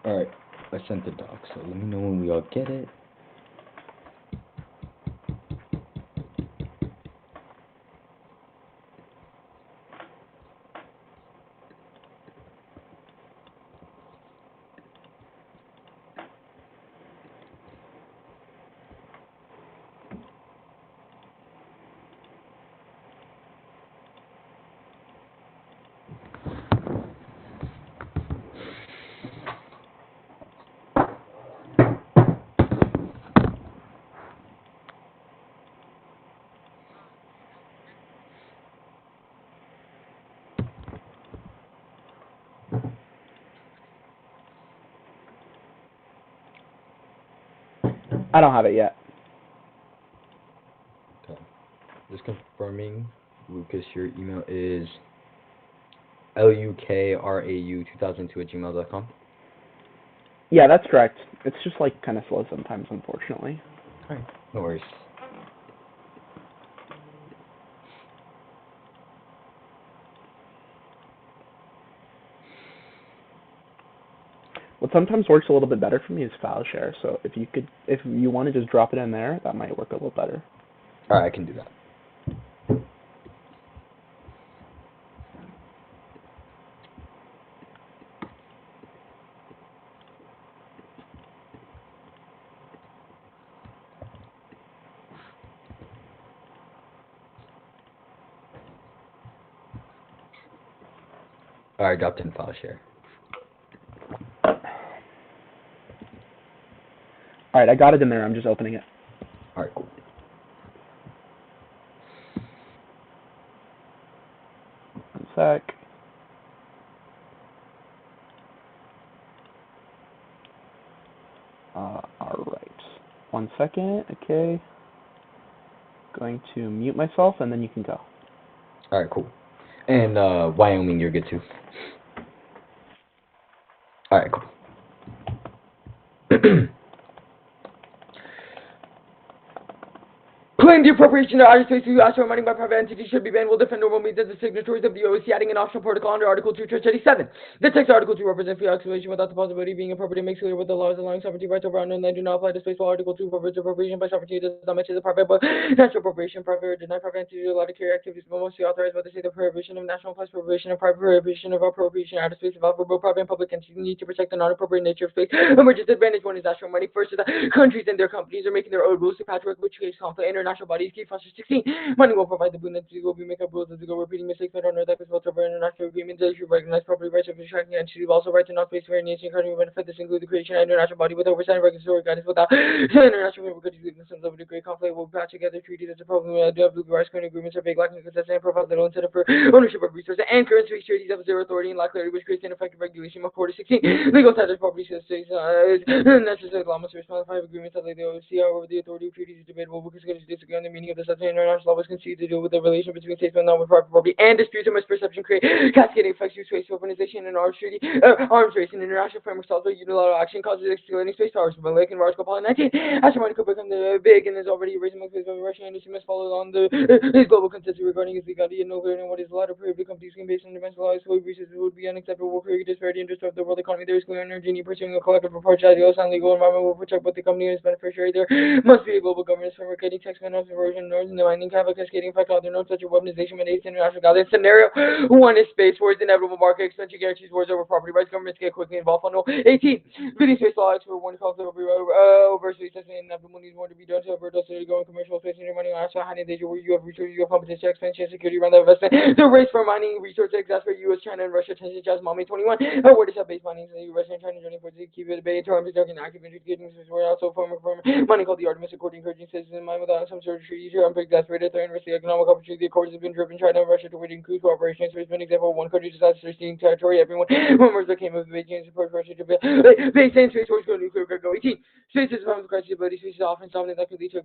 Alright, I sent the doc, so let me know when we all get it. I don't have it yet. Okay. Just confirming, Lucas, your email is lukrau2002@gmail.com. Yeah, that's correct. It's just like kind of slow sometimes, unfortunately. Alright, no worries. What sometimes works a little bit better for me is file share. So if you want to just drop it in there, that might work a little better. Alright, I can do that. Alright, dropped in file share. Alright, I got it in there. I'm just opening it. Alright, cool. One sec. Alright. 1 second. Okay. Going to mute myself, and then you can go. Alright, cool. And Wyoming, you're good too. Alright, cool. Claim the appropriation of outer space to astral mining by private entities should be banned. Will defend normal means as the signatories of the OEC, adding an optional protocol under Article 2, Church 87. The text of Article 2 represents free acceleration without the possibility of being appropriate and makes clear what the laws allowing sovereignty rights over unknown land do not apply to space, while Article 2 forbids appropriation by sovereignty. It does not mention the private but national appropriation. Private or denied private entities are allowed to carry activities but mostly authorized by the state. The prohibition of national plus prohibition of private prohibition of appropriation outer space about for both private and public entities need to protect the non-appropriate nature of space. Emergent advantage one is astral mining. First is that countries and their companies are making their own rules to patchwork, which creates conflict. International bodies keep foster 16. Money will provide the boon that we will be making rules as we go repeating mistakes made on earth that was built over international agreements that should recognize property rights of attracting entities, also right to non-space variation country will benefit. This include the creation of an international body with oversight and regulatory guidance without international member countries leaving themselves over to great conflict. Will patch together treaties as a problem. We have legal rights current agreements are vague, lacking consistent and provide little incentive for ownership of resources and current space treaties have zero authority and lack clarity, which creates ineffective regulation. 4 to 16 legal status property states necessary law must respond to 5 agreements that lay the OC. However, the authority of treaties is debatable because countries disagree on the meaning of the substance. International law was conceived to deal with the relation between states but not with private property, and disputes and misperception create cascading effects through space organization and arms treaty, arms race and international framework solves by unilateral action causes escalating space powers. But like in Article 19, Astromoney could become the big and is already raising among space by Russian industry must follow on the his global consensus regarding his legality and no clear on what is allowed to prohibit companies can based on defense laws. So breaches would be unacceptable, will create disparity and disrupt the world economy. There is clear energy need pursuing a collective approach as the and legal environment will protect both the company and its beneficiary. There must be a global governance framework getting text minutes erosion north and the mining have a cascading effect on their notes such a weaponization mandates international governance scenario. One is space wars, inevitable market expansion guarantees wars over property rights. Governments get quickly involved. On 18, video space law for one conflict over space testing and inevitable needs more to be done to avert us to go in commercial space and your money on hiding danger where you have resources, you have competition, expansion, security around the investment. The race for mining resources exacerbate U.S., China, and Russia tensions just mommy 21. Where does that base mining in the U.S. and China joining forces to keep it debate terms and active getting this word also form money called the Artemis Accord encouraging citizens in mind without some sort of treaty here. I'm exasperated threat and risk the economic opportunity. The accords have been driven China and Russia to win increased cooperation. So it's been an example of one country decides to ceding territory. Everyone members that came of Beijing support Russia to base and space wars go nuclear go 18. Space is a crisis ability. Space is often something that could lead to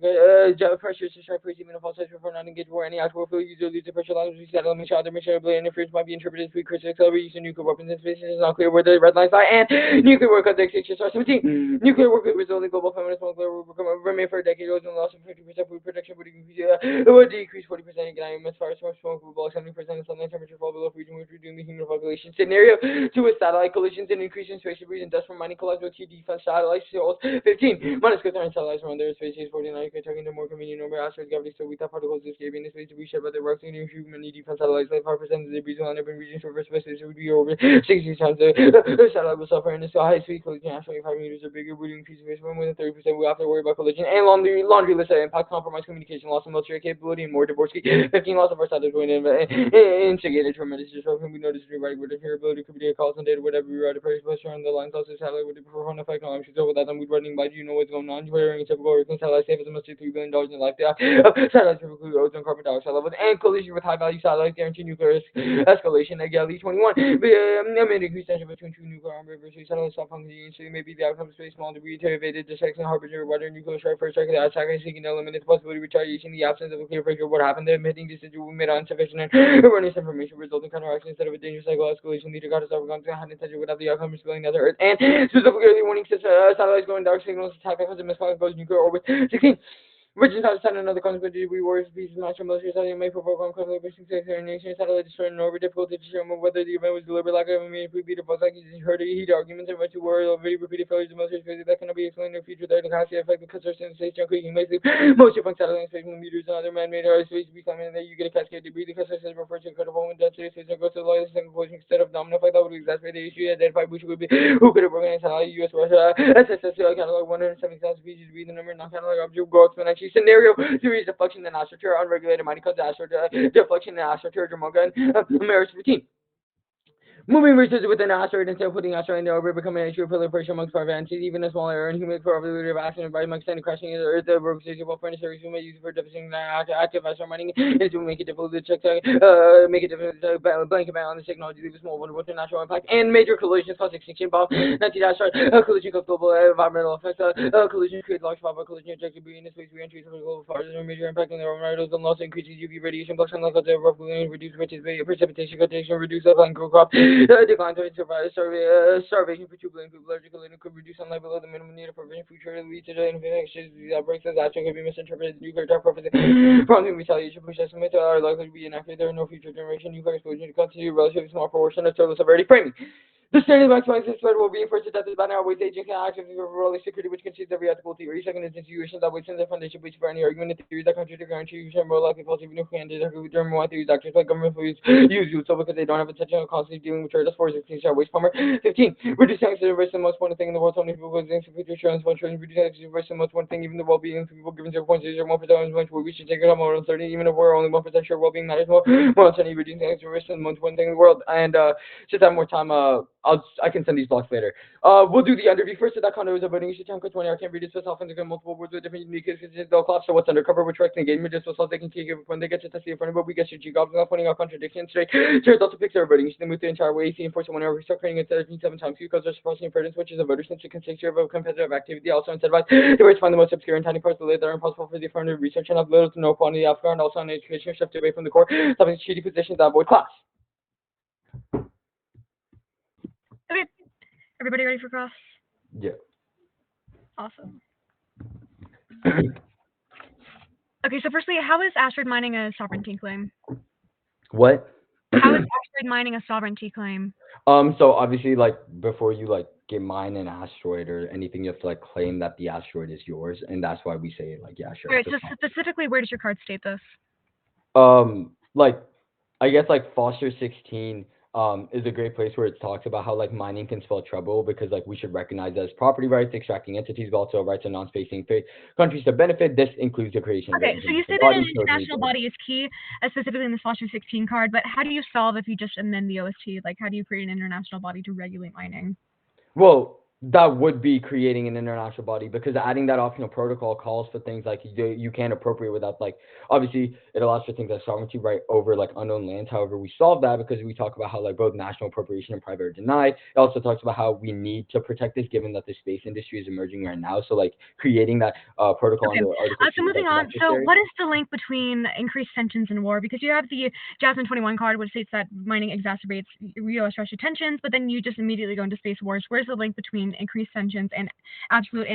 pressures to strike place even if all sides prefer not engage war. Any actual field user leads to pressure lines which settle each other. Ability interference might be interpreted as weak critical accelerate use of nuclear weapons in space. It is not clear where the red lines lie. And nuclear war contradicts HR 17. Nuclear war could result in global feminist nuclear will remain for a decade. And loss of 50% food production protection would decrease 40% economic as far as smoke will block 70% of sunlight temperature fall below freezing, which reducing the human population scenario. 2 is satellite collisions and increasing space debris and dust from mining collides with key defense satellites. 15. Minus concerning satellites around their space is 49. Talking to more convenient number asteroids gravity so without particles escaping the space debris shed by the rocks and human defense satellites. Like 5% of the debris will end up in regions where space would be over 60 times the satellite will suffer in the high speed collision at 25 meters or bigger, bleeding piece of space more than 30%. We have to worry about collision and laundry list of impact, compromise communication, loss of military capability, and more divorce. 15 loss of our satellites going in instigated tremendous disruption. We noticed rewriting with your ability could be a calls and data, whatever we write a price pressure on the lines also satellite with the profound effect on so without them we'd running by you know what's going on. You're wearing a typical working satellite safe as a must $3 billion in life. Satellites typically ozone carbon dioxide levels and collision with high value satellites guarantee nuclear escalation at Galley 21. Increased tension between two nuclear armed adversaries. Satellites stop functioning so maybe the outcome of space small debris to evaded detection harbinger water nuclear strike first strike the attack seeking to eliminate the possibility of retaliation in the absence of a clear picture of what happened. The admitting decision we made on insufficient and erroneous information resulting counteraction instead of a dangerous cycle escalation leader catastrophic consequences had intention without the outcome of spilling another Earth and specifically warning satellites going dark signals attack because of misfire goes nuclear orbit. 16. Regions outside another consequences we wars pieces national military satellite may provoke uncovered nation satellite destroyed in orbit difficult to determine whether the event was deliberate lack of immediate leader both like you heard heat arguments and to war already repeated failures of military space that cannot be explained in the future that the capacity effect because there's in space junk creaking basically most of satellite space meters and other man-made space becoming that you get a cascade debris because there's referred to incredible density space and goes to the lowest single position instead of domino fight that would exacerbate the issue identified which would be who could have broken a satellite US Russia SSS catalog 170,000 species to be the number non catalog object go exponentially scenario series deflection and astroturf unregulated mighty cause deflection and astroturf Jamoga Maris 15. Moving research within an asteroid instead of putting asteroid in the orbit becoming a true pillar pressure amongst private entities, even a small error in human probability of accident by extending crashing into the Earth, the rogue station will furnish a resume used for deficient active asteroid mining, it will make it difficult to check, make it difficult to blanket ban on the technology, leave a small vulnerable to natural impact, and major collisions cause extinction bomb, 19 asteroid, collision cause global environmental effects, collision create large power, collision ejected debris in the space re-entry, so global fires, and major impact on the radios, and loss increases UV radiation, blocks and like rough reduce precipitation, contagion, reduce plant crop, decline to starvation for 2 billion people allergical and could reduce sunlight below the minimum need of prevention future lead to the infections. These outbreaks as action could be misinterpreted as nuclear attack purposes. Prompting retaliation push estimates are likely to be inaccurate. There are no future generation nuclear explosion to constitute a relatively small proportion of total severity framing. The standard maximizes threat will be enforced that is by now with agents and actions of relative security, which concedes every ethical theory. Second is intuition that waits in the foundation which for any argument and theories that contradict guarantee are more likely false even if candidate who determine why theories actors like government police use so because they don't have intention of constantly dealing with trade force 16 shall waste plumber. 15. Reducing accident risk the most important thing in the world. So many people go against future insurance funds reducing accident risk the most important thing even the well-being of people given 0.01% much where we should take it on more uncertainty even if we're only 1% sure well-being matters more uncertainty reducing accident risk the most important thing in the world. And just have more time I can send these blocks later. We'll do the underview first. So that condo is a voting issue. 10 20. I can't read it so often. They get multiple words with different unique cases. They'll collapse. So what's undercover? Which correct engagement just so they can take it when they get to test the front of it. We get your G gobs not pointing out contradictions straight. Turns out to fix our voting issue. They move the entire way. AC enforce one hour. We start creating it 37 times because there's suppressing impedance, which is a voter since it consists of competitive activity. Also incentivize the way to find the most obscure and tiny parts of the that are impossible for the affirmative research and have little to no quantity of and also on education shift away from the core, stopping shitty positions that avoid class. Okay. Everybody ready for cross? Yeah. Awesome. Okay, so firstly, how is asteroid mining a sovereignty claim? What? How is asteroid mining a sovereignty claim? So obviously, like, before you, like, get mine an asteroid or anything, you have to, like, claim that the asteroid is yours, and that's why we say, like, yeah, sure. Alright, so specifically, where does your card state this? Like, I guess, like, Foster 16 is a great place where it talks about how like mining can spell trouble because like we should recognize as property rights, extracting entities, but also rights of non-spacing countries to benefit. This includes the creation of so you say that an international body is key, specifically in the Foster 16 card, but how do you solve if you just amend the OST? Like how do you create an international body to regulate mining? Well, that would be creating an international body because adding that optional protocol calls for things like you can't appropriate without like obviously it allows for things like sovereignty right over like unknown lands. However, we solve that because we talk about how like both national appropriation and private are denied. It also talks about how we need to protect this given that the space industry is emerging right now. So like creating that protocol under Article 2 so moving on. So what is the link between increased tensions and war? Because you have the Jasmine 21 card which states that mining exacerbates U.S.-Russia tensions, but then you just immediately go into space wars. Where's the link between increased tensions and absolute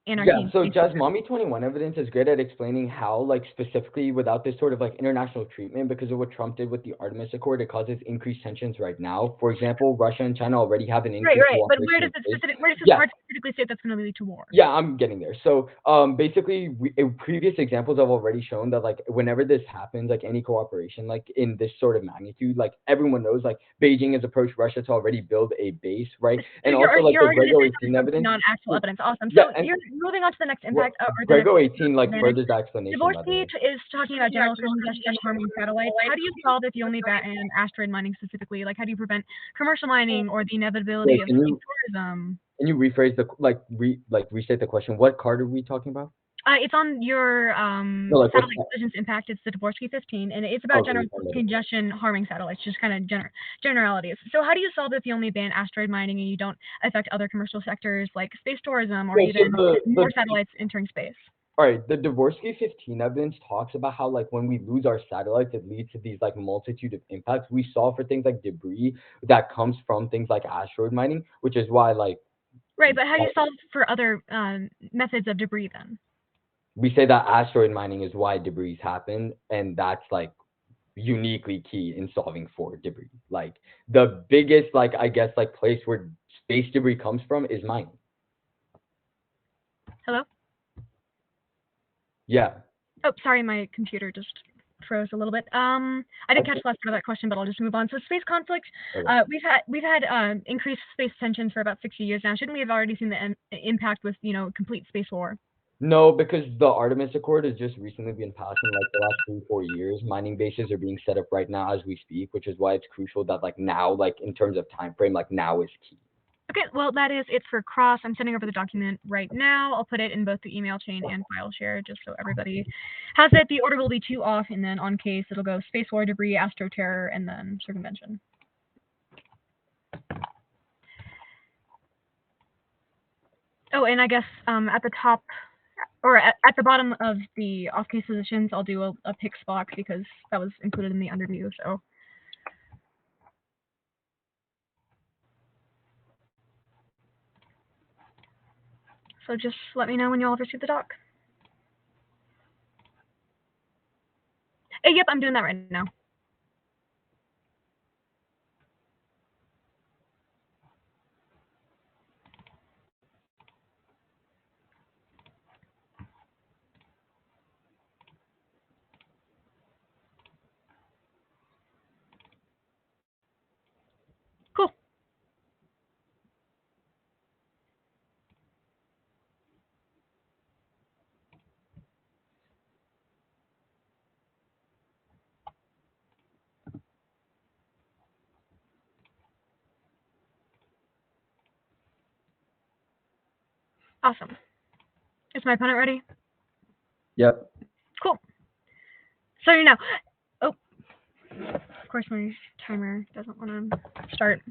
anarchy. Yeah, so Jazz Mommy 21 evidence is good at explaining how, like, specifically without this sort of like international treatment, because of what Trump did with the Artemis Accord, it causes increased tensions right now. For example, Russia and China already have an Right, increased right. But cooperation in space. where does this Yeah, part specifically say that's going to lead to war? yeah, I'm getting there. So, basically, previous examples have already shown that, like, whenever this happens, like any cooperation, like in this sort of magnitude, like everyone knows, like Beijing has approached Russia to already build a base, right? And your, also, like your the argument Grego is 18 evidence. non-actual evidence. Awesome. Yeah, So and you're moving on to the next impact, or the Grego next 18 like advantage. furthers the explanation. By the way. Dvorsky is talking about general congestion harming satellites. How do you solve if you only ban asteroid mining specifically? Like, how do you prevent commercial mining or the inevitability Wait, of space tourism? Can you rephrase the restate the question? What card are we talking about? It's on your No, like satellite collisions impact. It's the Dvorsky 15, and it's about Okay, general congestion harming satellites, just kind of generalities. So how do you solve if you only ban asteroid mining and you don't affect other commercial sectors like space tourism or even more satellites entering space? All right, the Dvorsky 15 evidence talks about how, like, when we lose our satellites, it leads to these like multitude of impacts. We saw for things like debris that comes from things like asteroid mining, which is why, like, right. But how do you solve for other methods of debris then? We say that asteroid mining is why debris happen, and that's like uniquely key in solving for debris. Like the biggest, like I guess, like place where space debris comes from is mining. Hello? Yeah. Oh, sorry, my computer just froze a little bit. I didn't catch the last part of that question, but I'll just move on. So space conflict, Okay. we've had increased space tensions for about 60 years now. Shouldn't we have already seen the impact with complete space war? No, because the Artemis Accord has just recently been passed in like the last 3-4 years. Mining bases are being set up right now as we speak, which is why it's crucial that like now, like in terms of time frame, like now is key. Okay, well, that is it for Cross. I'm sending over the document right now. I'll put it in both the email chain and file share just so everybody has it. The order will be 2 off, and then on case, it'll go space war, debris, astroterror, and then circumvention. Oh, and I guess at the top, or at the bottom of the off-case positions, I'll do a PIX box because that was included in the underview, so. So just let me know when you all have received the doc. Yep, I'm doing that right now. Cool. Awesome. Is my opponent ready? Yep. Cool. So you know, oh, of course my timer doesn't want to start.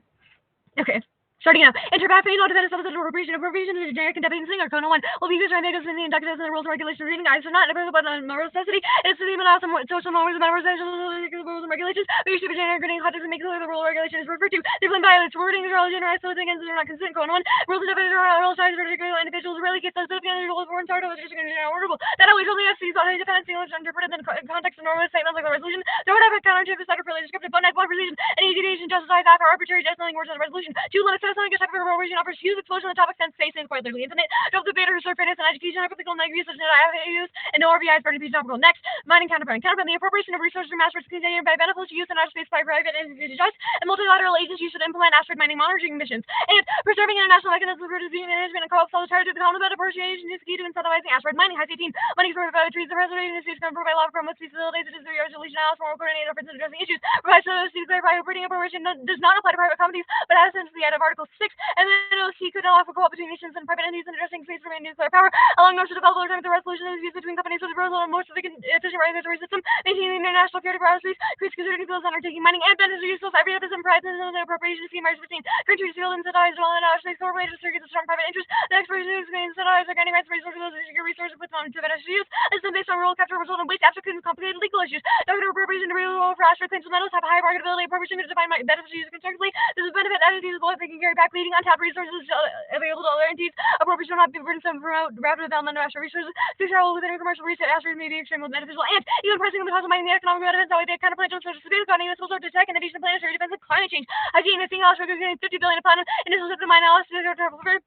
Okay. Starting now. Interpathway not defense of the appropriation is a generic and deputy thing or Kona 1 will be used by makers in the inductors and the rules and regulations reading guides are not applicable but a necessity. It's to even awesome social norms and rules and regulations. We should be generic grading hot doesn't make clear the rule or regulation is referred to. Different violates wording is really generalized so things are not consistent. Kona 1 rules and definitions are all sizes for particular individuals rarely get those individuals foreign start of just wordable. That always only has to use auto defense English interpreted in context of normal statements like the resolution. There would have a counter to the set of really descriptive but not precision. Any deviation justifies after arbitrary just nothing worse than the resolution. 2 limits to something type of offers huge exposure on the topic sense space and quite literally infinite. Drop the beta research fitness and education hypothetical negative such as use and no RVIs burning piece topical. Next, mining counterpoint. Counterpoint the appropriation of resources from asteroids continued by beneficial use in outer space by private entities and multilateral agencies should implement asteroid mining monitoring missions. And preserving international mechanisms for disease management and co-op solid to the combat appreciation is key to incentivizing asteroid mining. High 18. Money for trees the preservation of species can provide law from most facilities such as the resolution house for coordinated efforts in addressing issues. Provides to clarify operating appropriation does not apply to private companies, but as since the end of Article 6, and then he could allow for co-op between nations and private entities in addressing space from nuclear power, allowing North to develop alternative resolution that is used between companies with a proposal and more efficient regulatory system, maintaining the international security for aerospace, creates considered fields undertaking mining and benefits are useful. Every episode provides the appropriation scheme March 15. Countries field incentivized well in outer space corporations circuits of strong private interest. The exploration is going to incentivize or gaining rights for resources to secure resources with them to beneficial use. This is based on rural capture result and waste after complicated legal issues. Doctor appropriation to real for asteroid claims and metals have high marketability. Appropriation to define beneficial use constructively. This is benefit entities as well as they can carry back leading untapped resources available to all entities. Appropriation will not be burdensome for rapid development of asteroid resources. Space travel within a commercial research asteroids may be extremely beneficial, and even pricing of the cost of mining the economic benefits that way they kind of plan to source of space economy, missile sort of tech, and the decent planetary defense and climate change. I've seen a single asteroid getting 50 billion a planet, and this will set the mine analysis to travel for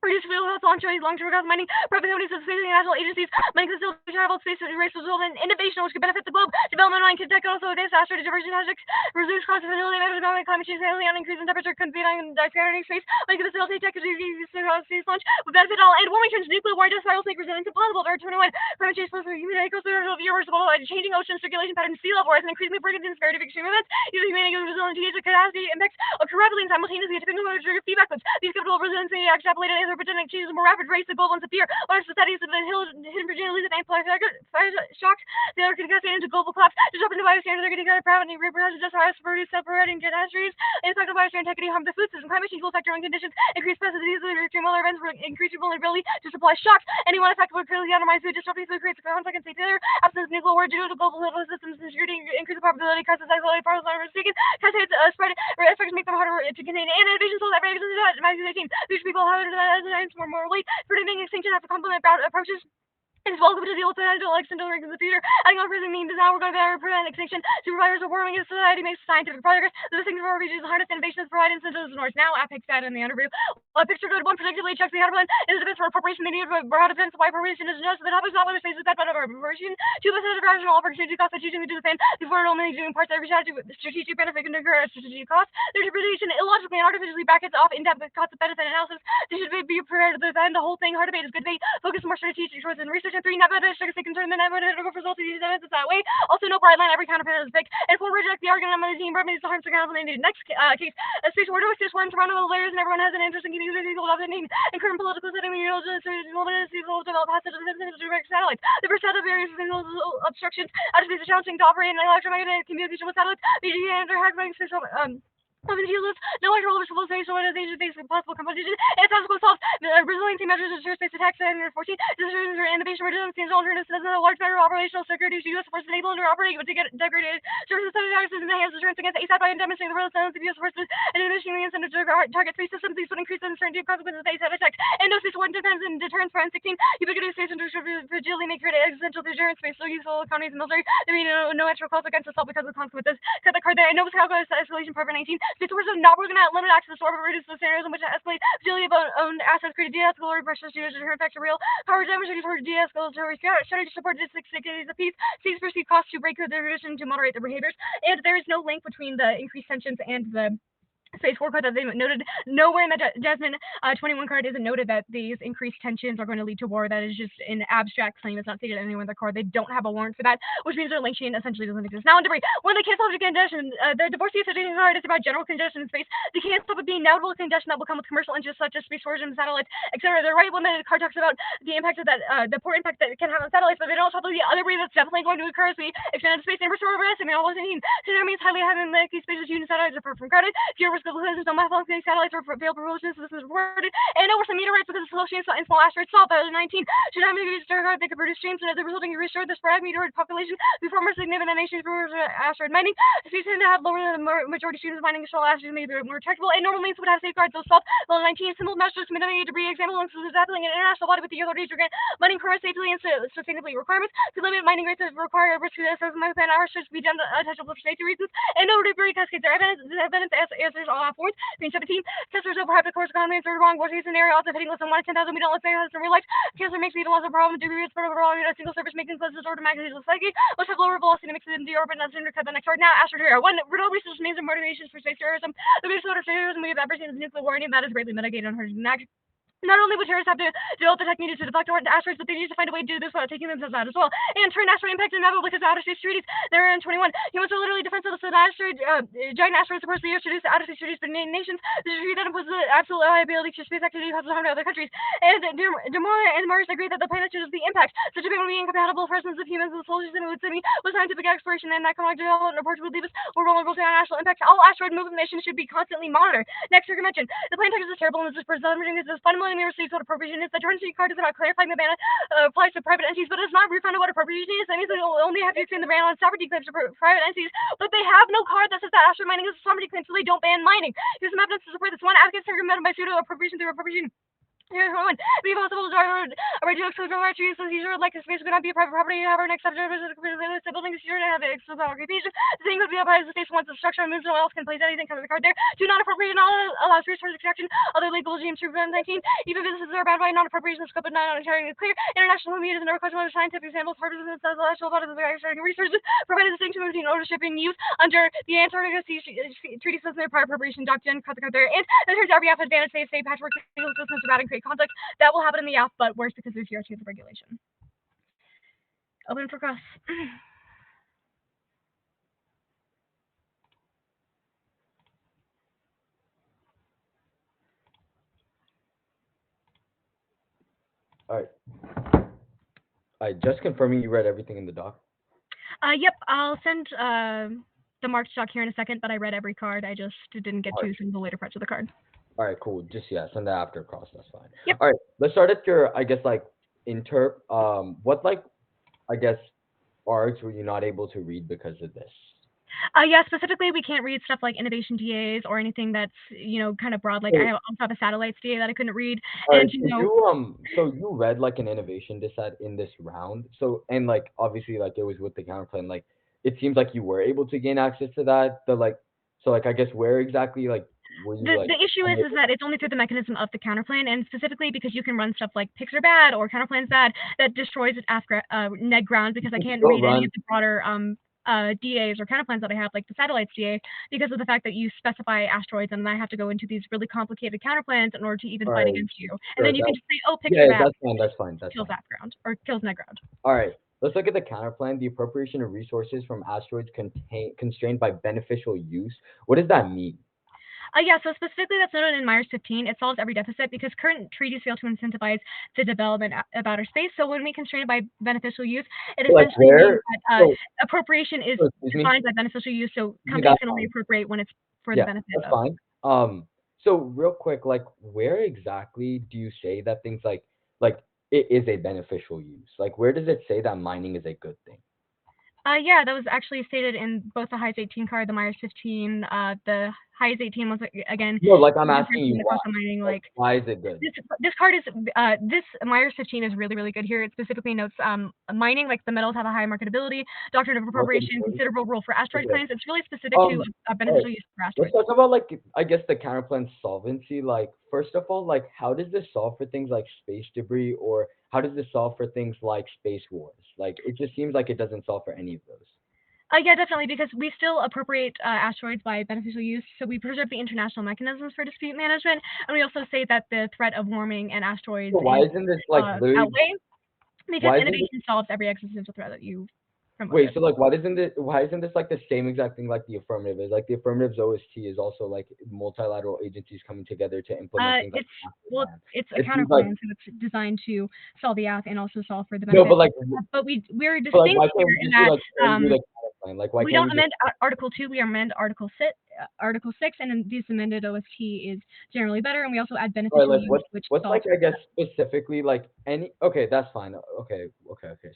reduce fuel costs, long-term cost mining, private companies, space and national agencies, mining facilities, travel, space race result in innovation which could benefit the globe. Development of mining tech also this asteroid diversion hazards, reduce cost of facility management, climate change, and increase in temperature, convening disparity space, mining facility tech space launch would benefit all. And warming trends, nuclear war, death spirals make resilience impossible. There are 21 climate change plus human ecosystem irreversible, changing ocean circulation patterns, sea level rise, and increasingly breaking the severity of extreme events. Using human resilience to the capacity impacts occur rapidly and simultaneously, typically trigger feedback loops. These capital resiliency extrapolated as pretending changes more rapid rates of global disappear. Large societies have been hidden fragilities and amplified fire shocks. They are cascading into global collapse. Disrupting the biosphère, they're getting private and repercussions just as produce separating catastrophes. Impact of biosphère integrity harm the food system. Climate change will affect our own conditions. Increased pest diseases and extreme weather events will increase your vulnerability to supply shocks. Anyone affected will critically undermine food. Disrupting food creates a conflict and failure. Absence of nuclear war due to global political systems and security increase the probability crisis isolated parts are mistaken. Cascades spread effects make them harder to contain. And innovation so that reason these people have more weight. Predicting extinction has to complement approaches. It's welcome to deal with potential external risks in the future. Adding on prison means now we're going to prevent extinction. Supervisors of warming in society makes scientific progress. The thing for our region is harness innovations provide incentives north. Now Apex data in the interview. A picture good one predictably checks the outer plan. Is a defense for appropriation they need for broad defense. Why appropriation is just the topic is not whether space is that but of appropriation. 2% of rational opportunity cost by choosing to do the fan before only doing parts every strategic benefit can occur at strategic cost. Their interpretation illogically and artificially brackets off in-depth cost of benefit analysis. They should be prepared to defend the whole thing. Hard debate is good debate. Focus more strategic choices and research. And 3, not better stay concerned than ever to go for results of these events that way. Also, no bright line, every counterpart is big. And 4, reject the argument on the team, but the harms are accountable. Next case, a space war, space war in Toronto, layers, and everyone has an interest in keeping these people up in current political setting. You know, people develop passive defense direct satellites. The first set of various obstructions out of space is challenging to operate in electromagnetic communication with satellites. BG and hackering space no control over civil space organization face possible competition, and tactical assault, resiliency measures to ensure space attacks, and 14, decisions or innovation redundancy and alternatives as a large matter of operational security to U.S. forces enable under operating but to get degraded. Services such as access and enhanced deterrence against ASAT by demonstrating the resilience of U.S. forces and diminishing the incentive to target space systems. These would increase the uncertainty of consequences of ASAT attacks. And no space war defense and deterrence for N16. Ubiquitous space and fragility make it essential to deterrence space so useful economies and military. There be no actual calls against assault because of consequences. Cut the card there. And no calculus escalation part 19. Space wars are not working out limit access to orbit, reduce the scenarios in which escalate fragility of owned assets, create de-escalatory pressures to deterrent effects are real. Power demonstrated for de-escalatory strategy to support the 6 decades of peace. States perceive costs to break their tradition to moderate their behaviors. And there is no link between the increased tensions and the space war card that they noted. Nowhere in the Jasmine 21 card is it noted that these increased tensions are going to lead to war. That is just an abstract claim. It's not stated anywhere in the card. They don't have a warrant for that, which means their link chain essentially doesn't exist. Now, in debris, when they can't solve congestion, the divorcee situation card is about general congestion in space. They can't stop it being inevitable congestion that will come with commercial interests such as space storage and satellites, etc. They're right when the card talks about the impact of that, the poor impact that it can have on satellites, but they don't talk about the other way that's definitely going to occur as we expand into space and restore risk. I mean, all wasn't even. So that means highly having the space using satellites are from crowded. Fewer risk of collisions, no malfunctioning satellites or failed propulsion systems reported, and over some meteorites because of slow change in small asteroids solved by 19. Should have maybe card they could produce streams and as a resulting restore the sporadic meteoroid population before more significant than nations for asteroid mining. Space tend to have lower than the majority students mining small asteroids may be more tractable, and normal means would have safeguards those solved. Level 19 simple measures to mitigate debris example links with an international body with the authority to grant mining permits safely and sustainably requirements to limit mining rates that require risk assessment within hours should be done untouchable for safety reasons, and no debris cascades are evidence answers all fours. Green 17 testers over hyper course economy is the wrong worst case scenario. Also hitting less than 1 in 10,000. We don't let's say in real life. Cancer makes even less of a problem. Debris is spread overall in a single surface, making close automatically less likely. Let's have lower velocity to mix it in the orbit and cut the next part. Now, asteroid here. One riddle research means of motivations for space terrorism. The biggest sort of terrorism we have ever seen is nuclear warning. That is greatly mitigated on her next. Not only would terrorists have to develop the technique to deflect asteroids, but they need to find a way to do this without taking themselves out as well. And turn asteroid impact inevitable because of outer space treaties. They're in 21. Humans are literally defenseless of an asteroid, giant asteroids supposed to be introduced to outer space treaties between nations. This is a treaty that imposes the absolute liability to space activity causes harm to other countries. And Demora and Mars agree that the planet should be impact. Such a big one being incompatible presence of humans with soldiers and with scientific exploration and economic development reports would leave us more vulnerable to international impacts. All asteroid movement missions should be constantly monitored. Next, we mentioned the planet is terrible and this is presenting this is fundamentally finally may receive what appropriation is. The turn sheet card is about clarifying the ban applies to private entities, but does not refund what appropriation is. That means they will only have to extend the ban on sovereignty claims for private entities, but they have no card that says that asteroid mining is a sovereignty claim, so they don't ban mining. Here's some evidence to support this. One, advocates are met by pseudo appropriation through appropriation. Here's one. It'd be possible to drive a radio exclusive attributes as usual, like a space could not be a private property. However, next subject is the building is usually have an exclusive occupation. The thing could be applied as a space once the structure moves, no one else can place anything cover the card there. Do not appropriate allows resource extraction. Other legal regimes through 19. Even businesses are bound by non-appropriation. The scope of non-sharing is clear. International media is never question whether scientific samples, purposes, and intellectual about the extracting resources provide a distinction between ownership and use under the Antarctica Treaty says their prior appropriation doctrine. Cut the card there. And it turns out RBF advantage save state patchwork legal systems about and create conflict. That will happen in the app, but worse because there's your chance of regulation. Open for cross. Alright. Just confirming you read everything in the doc. Yep, I'll send the marked doc here in a second, but I read every card. I just didn't get to some of the later parts of the card. Alright, cool. Just, send that after cross. That's fine. Yep. Alright, let's start at your, I guess, like, interp. What, like, I guess, arcs were you not able to read because of this? Yeah, specifically, we can't read stuff like innovation DAs or anything that's, kind of broad. Like, I also have a satellites DA that I couldn't read. And, so you read, like, an innovation DSAT in this round. So, and, like, obviously, like, it was with the counterplan. Like, it seems like you were able to gain access to that. I guess where exactly, like, were you, the issue is that it's only through the mechanism of the counterplan, and specifically because you can run stuff like picks are bad or counterplans bad that destroys net ground, because I can't read any of the broader DAs or counterplans that I have, like the satellites DA, because of the fact that you specify asteroids, and then I have to go into these really complicated counterplans in order to even fight against you. And then you can just say, oh, picks are bad. That's fine. Kills that ground, or kills net ground. All right. Let's look at the counterplan. The appropriation of resources from asteroids constrained by beneficial use. What does that mean? Yeah, so specifically that's noted in Myers 15. It solves every deficit because current treaties fail to incentivize the development of outer space. So when we constrain it by beneficial use, it essentially means that appropriation is defined by beneficial use. So companies can only appropriate when it's for the benefit of. That's fine. So real quick, like, where exactly do you say that things like it is a beneficial use? Like, where does it say that mining is a good thing? Yeah, that was actually stated in both the Highs 18 card, the Myers 15, the Highs 18 was again. No, like I'm asking you why. Mining, why is it good? This card is this Myers 15 is really, really good here. It specifically notes mining, like the metals have a high marketability, doctrine of appropriation, considerable role for asteroid claims. It's really specific to a beneficial use for asteroids. Let's talk about, like, I guess the counterplan solvency. Like, first of all, like, how does this solve for things like space debris, or how does this solve for things like space wars? Like, it just seems like it doesn't solve for any of those. Yeah, definitely, because we still appropriate asteroids by beneficial use, so we preserve the international mechanisms for dispute management, and we also say that the threat of warming and asteroids isn't this like outweigh, because innovation solves every existential threat that you promote. Wait, so like why isn't this like the same exact thing like the affirmative is? Like the affirmative's OST is also like multilateral agencies coming together to implement things. It's a counterplan, so it's designed to solve the app and also solve for the benefit. No, but we're distinct here in that we don't amend Article 2, we amend Article 6, and then this amended OST is generally better, and we also add beneficial use, what's like, I guess, specifically, like, okay, that's fine. Okay,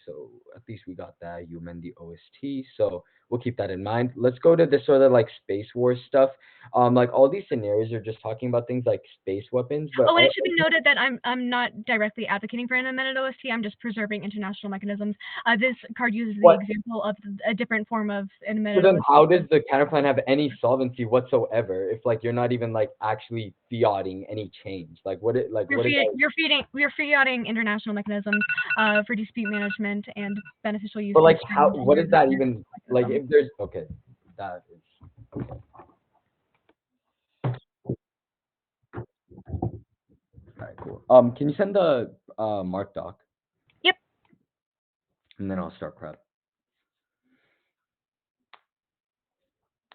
so at least we got that. You amend the OST, so we'll keep that in mind. Let's go to this sort of, like, space war stuff. Like, all these scenarios are just talking about things like space weapons, but... and it should be noted that I'm not directly advocating for an amended OST, I'm just preserving international mechanisms. This card uses the example of a different form of an amended So then OST. how does the counterplan have any solvency whatsoever if, like, you're not even, like, actually fiating any change? Like, you're fiating international mechanisms for dispute management and beneficial use. But, like, what is that even, like, if there's, okay, that is, okay. Alright, cool. Can you send the Mark doc? Yep. And then I'll start prep.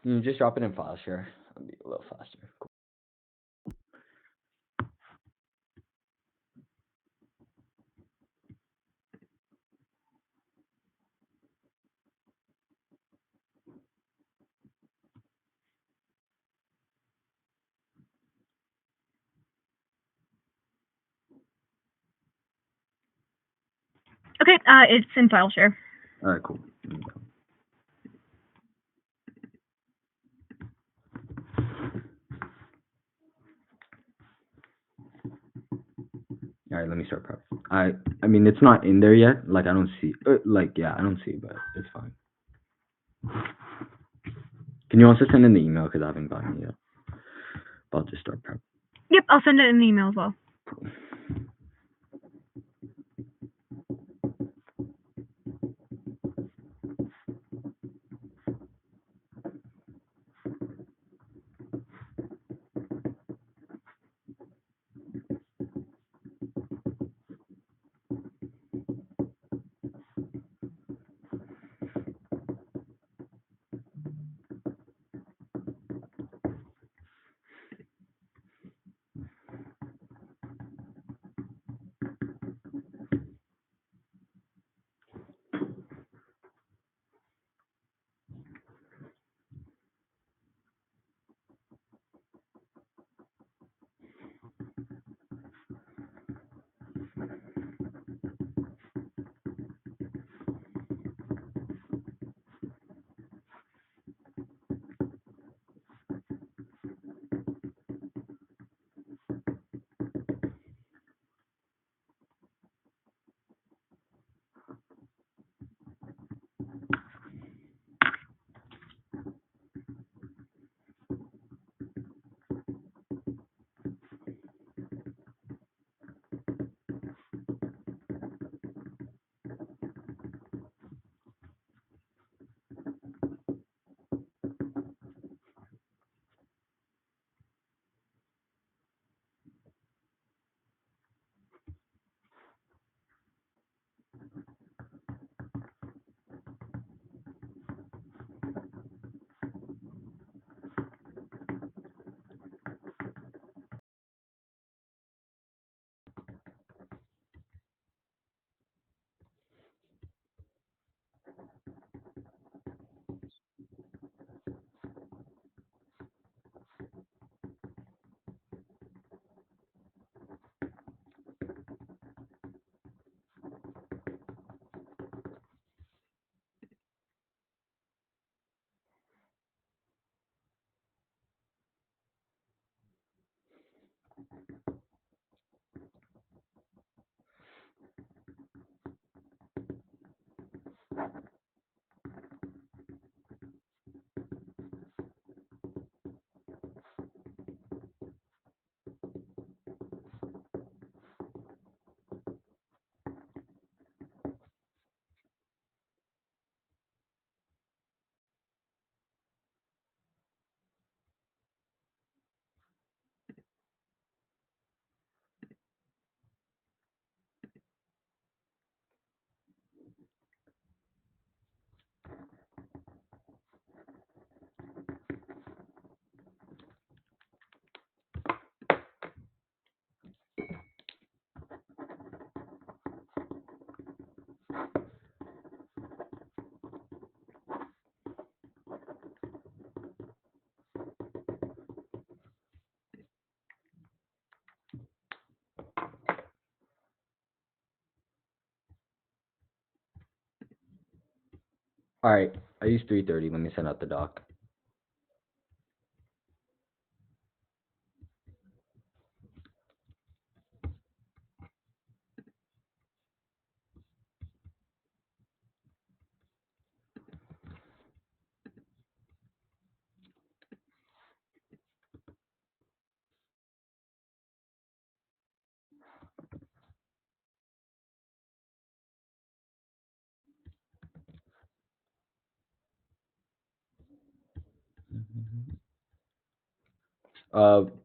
You just drop it in file share. I'll be a little faster. Cool. Okay, it's in file share. All right, cool. All right, let me start prep. I mean, it's not in there yet. Like, I don't see. Yeah, I don't see, but it's fine. Can you also send in the email because I haven't gotten it yet? About to start prep. Yep, I'll send it in an email as well. All right, I use 330. Let me send out the doc.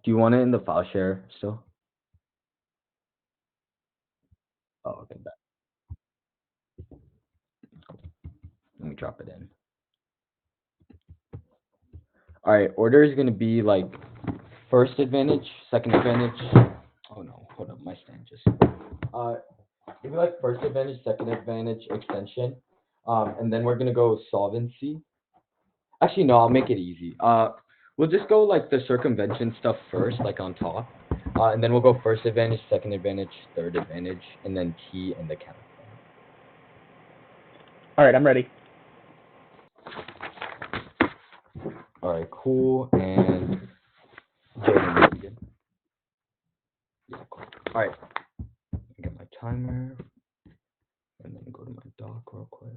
Do you want it in the file share still? Oh, okay. Let me drop it in. All right, order is gonna be like first advantage, second advantage. Oh no, hold up, my stand just. It'd be like first advantage, second advantage, extension, and then we're gonna go solvency. Actually, no, I'll make it easy. We'll just go like the circumvention stuff first, like on top, and then we'll go first advantage, second advantage, third advantage, and then T and the count. All right, I'm ready. All right, cool. And Jordan, you good? Yeah, cool. All right. Get my timer, and then go to my dock real quick.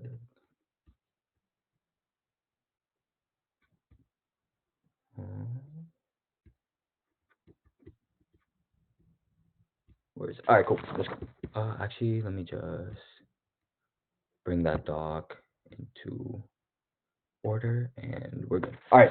Where is it? All right, cool. Let's go. Actually, let me just bring that dock into order, and we're good. All right.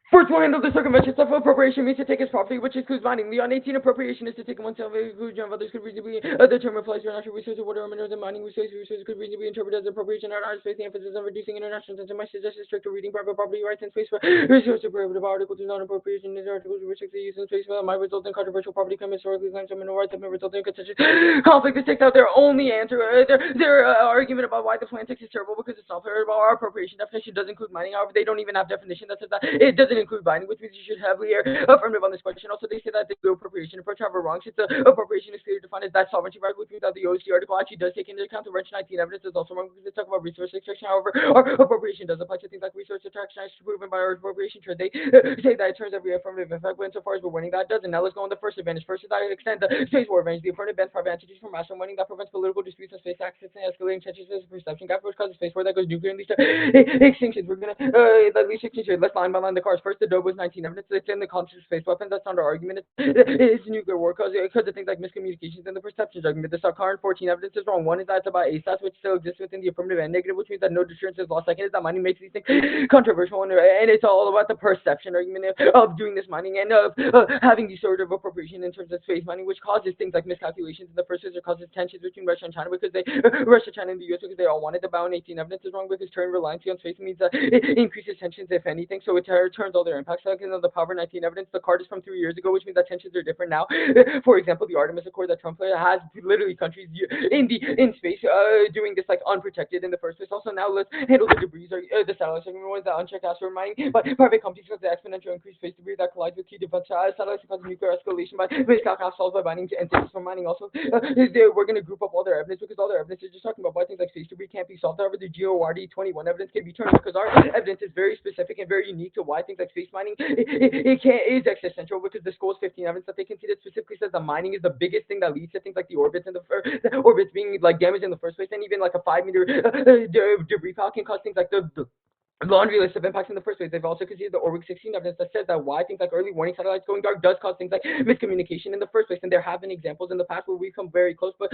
First one of the circumvention of appropriation means to take as property, which includes mining. The on 18 appropriation is to take oneself a inclusion of others could reasonably the term applies to natural resources, water, minerals, and mining resources could reasonably be interpreted as appropriation or not space. The emphasis on reducing international tension. My suggestion is stricter reading private property rights and space for resource derivative articles is not appropriation. These articles restrict the use of space without my result in controversial property claim historically claims of mineral rights have been resulting in contention. Conflict is takes out their only answer. Their argument about why the plan text is terrible because it's not fair about our appropriation definition does include mining. However, they don't even have definition that says that it doesn't include mining, which means you should have clear affirmative on this question. Also, they say that the appropriation approach, however, wrong. Since the appropriation is clearly defined as that sovereignty right, which means that the OC article actually does take into account the Wrench 19 evidence is also wrong because they talk about resource extraction. However, our appropriation does apply to things like resource extraction as proven by our appropriation trade. They say that it turns every affirmative effect, but insofar as we're winning, that doesn't. Now let's go on the first advantage. First is that it extends the space war advantage. The affirmative bans private entities from master winning that prevents political disputes and space access and escalating tensions as a perception gap, which causes space war that goes nuclear and leads to extinctions. We're gonna at least extinction. Let's line by line the cars. First, the Doe was 19 evidence. It's in the concept of space weapons. That's not our argument. It's nuclear war because of things like miscommunications and the perceptions argument. The current 14 evidence is wrong. One is that it's about ASAS, which still exists within the affirmative and negative, which means that no deterrence is lost. Second is that mining makes these things controversial, and it's all about the perception argument of doing this mining and of having these sort of appropriation in terms of space mining, which causes things like miscalculations in the first place, or causes tensions between Russia and China because Russia, China, and the U.S. because they all wanted the bound 18 evidence is wrong because turn reliance on space means that it increases tensions if anything, so it turns all their impacts. Second, the power 19 evidence, the card is from 3 years ago, which means that tensions are different now. For example, the Artemis Accord that Trump has literally countries in space doing this like unprotected in the first place. Also, now let's handle the debris or the satellites. Ones that unchecked asteroid mining, but private companies because the exponential increased space debris that collides with key defense satellites causes nuclear escalation by miscalculations solved by mining entities from mining. Also, we're going to group up all their evidence because all their evidence is just talking about why things like space debris can't be solved. However, the GORD 21 evidence can be turned because our evidence is very specific and very unique to why things like space mining is existential because the school's 15 evidence that they considered specifically says that mining is the biggest thing that leads to things like the orbits orbits being like damaged in the first place, and even like a 5-meter debris pile can cause things like the laundry list of impacts in the first place. They've also considered the Orbic 16 evidence that says that why things like early warning satellites going dark does cause things like miscommunication in the first place. And there have been examples in the past where we come very close, but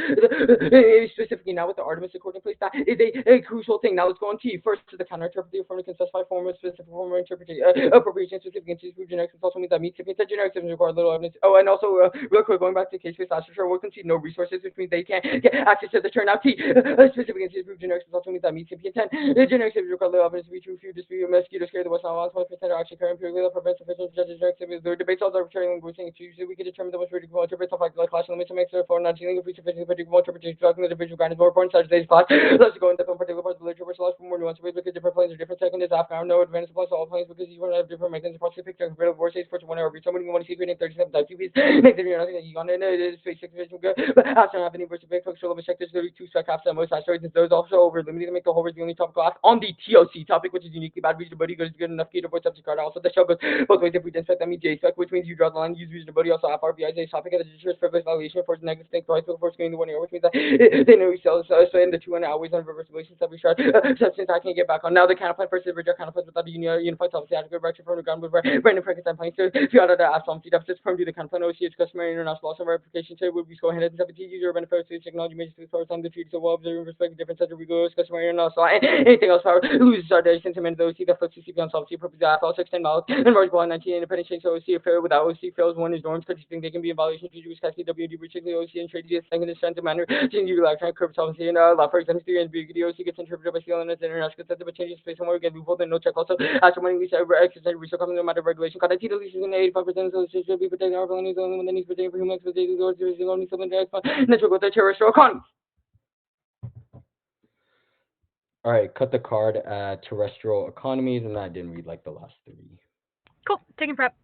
specifically now with the Artemis Accord in place, that is a crucial thing. Now let's go on to first to the counter-interpretive form can specify form of specific form of interpretation, appropriation specific instances for generics. It's also means that means if generics require little evidence. Oh, and also real quick, going back to case-based astrophysics, we'll concede no resources, which means they can't get access to the turnout T. Specific instances for generics. It's also means that means if you can generics require little evidence to be true. If you dispute a mosquito scare, the West Nile 20% are actually carrying period that prevents official judges their debates all arbitrary linguistic issues. We can determine the most predictable interpretation of like class limits to make sure for not dealing with sufficiently predictable interpretation talking the division ground is more important such today's class. Let's go into some particular parts of the literature which allows for more nuanced ways because different planes are different. Second is after no advantage applies to all planes because you want to have different mechanisms across the picture compared to war states for one or somebody you want to see creating 37 type TVs. Make them nothing that you want to know is space exhibition good. But after having versus big folks show check there's 32 spec caps at most asteroids and those also over limited to make the whole the only topic class on the TOC topic, which is uniquely bad reasonability good is good enough to avoid subject card. Also the show goes both ways. If we didn't spec that means J spec, which means you draw the line, use reasonability. Also FRBI is a topic of the judicious privilege valuation for negative thing twice before screening the 1 year, which means that they know we sell so in the 2 and always on reversibility that we shot substance I can't get back on. Now the counterplan versus reject counterplans without a unified policy adequate direction from the ground with Brandon Frankenstein plane. So if you out of the absolute deficits from the counterplan OC it's customary international law some verification say would be go ahead and 17 user benefits to technology major to the first time the treaty so well observing respect different sets of legal customary international law anything else power loses our day sentiment the OC that flips the CP on solvency appropriate also extend miles and Article 19 independent change so OC affair without OC fails one is norms because you think they can be in violation of treaty cascade WD breaching the OC and trade DS second is strength of manner change you electronic curve solvency and law for example theory and the OC gets interpreted by CLN as international consensus but changes space and more again loophole and no check also after money we say extended research coming no matter regulation cut IT deletion in 85% so it should be protecting our colonies only when the needs protecting for human expectations or only something to natural growth of terrestrial economies. All right, cut the card at terrestrial economies, and I didn't read like the last 3. Cool. Taking prep.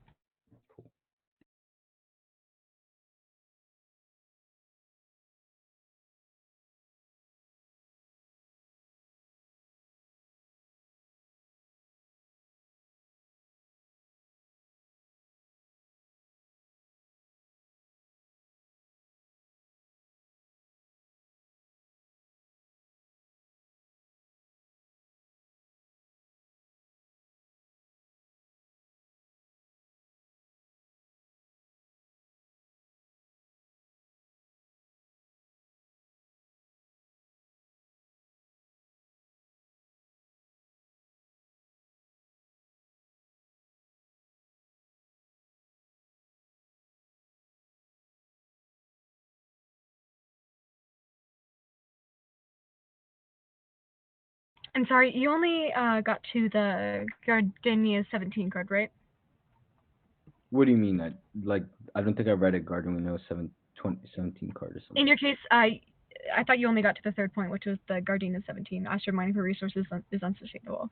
I'm sorry, you only got to the Gardenia 17 card, right? What do you mean? I don't think I read a Gardenia 17 card or something. In your case, I thought you only got to the third point, which was the Gardenia 17. Astro mining for resources is unsustainable.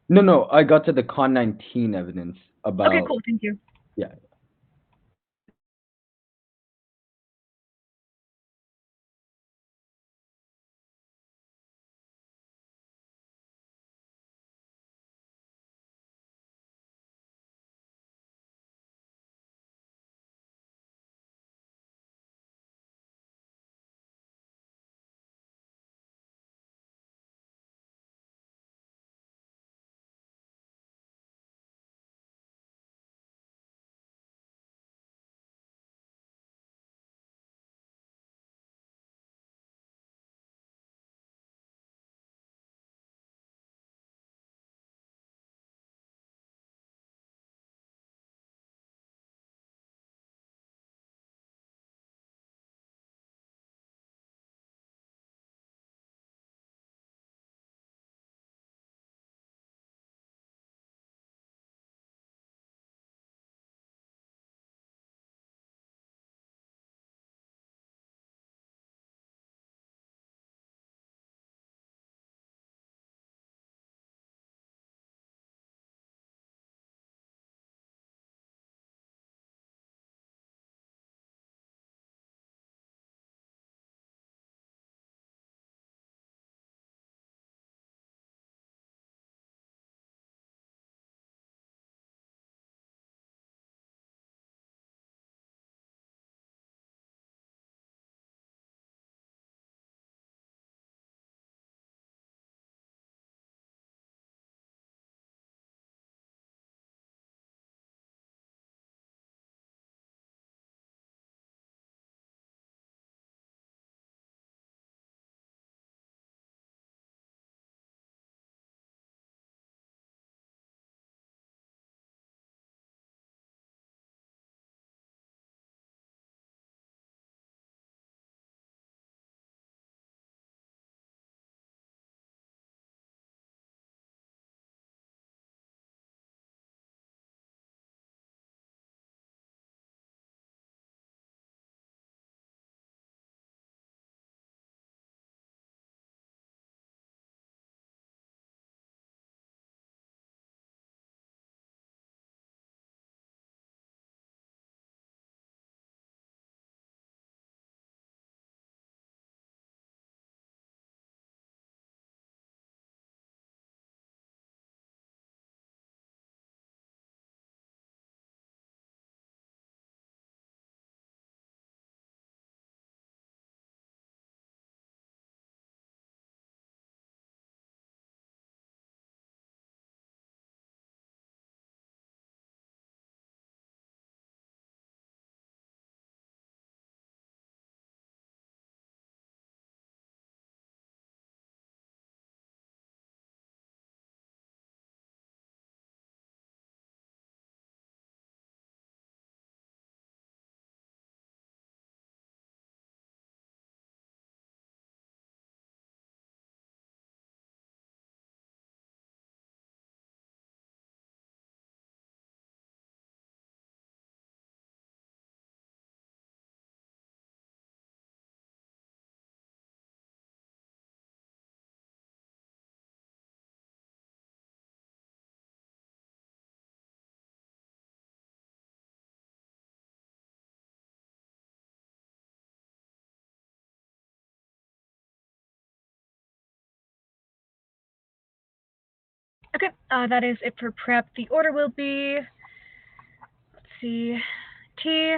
No, I got to the Con 19 evidence about. Okay, cool. Thank you. Yeah. Okay, that is it for prep. The order will be, let's see, T,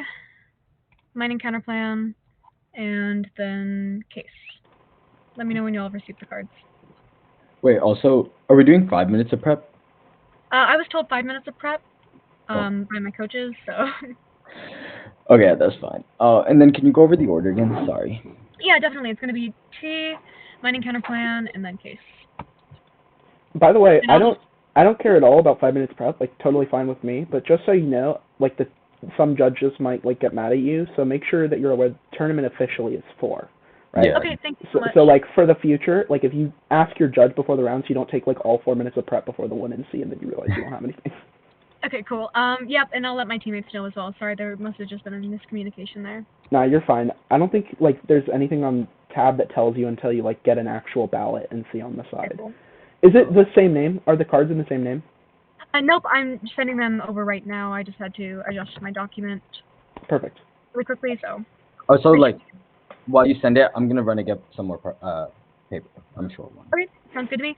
mining counterplan, and then case. Let me know when you all have received the cards. Wait. Also, are we doing 5 minutes of prep? I was told 5 minutes of prep by my coaches, so. Okay, that's fine. And then can you go over the order again? Sorry. Yeah, definitely. It's going to be T, mining counterplan, and then case. By the way, And I don't care at all about 5 minutes prep. Like, totally fine with me. But just so you know, like some judges might like get mad at you. So make sure that you're aware the tournament officially is 4. right? Yeah. Okay, thank you so So, much. so like for the future, like if you ask your judge before the rounds, you don't take like all 4 minutes of prep before the 1 and C, and then you realize you don't have anything. Okay, cool. Yep, and I'll let my teammates know as well. Sorry, there must have just been a miscommunication there. Nah, you're fine. I don't think like there's anything on tab that tells you until you like get an actual ballot and see on the Okay, side. cool. Is it the same name? Are the cards in the same name? Nope, I'm sending them over right now. I just had to adjust my document Perfect. really quickly, so. Oh, so like, while you send it, I'm gonna run and get some more paper. I'm sure one. Okay, sounds good to me.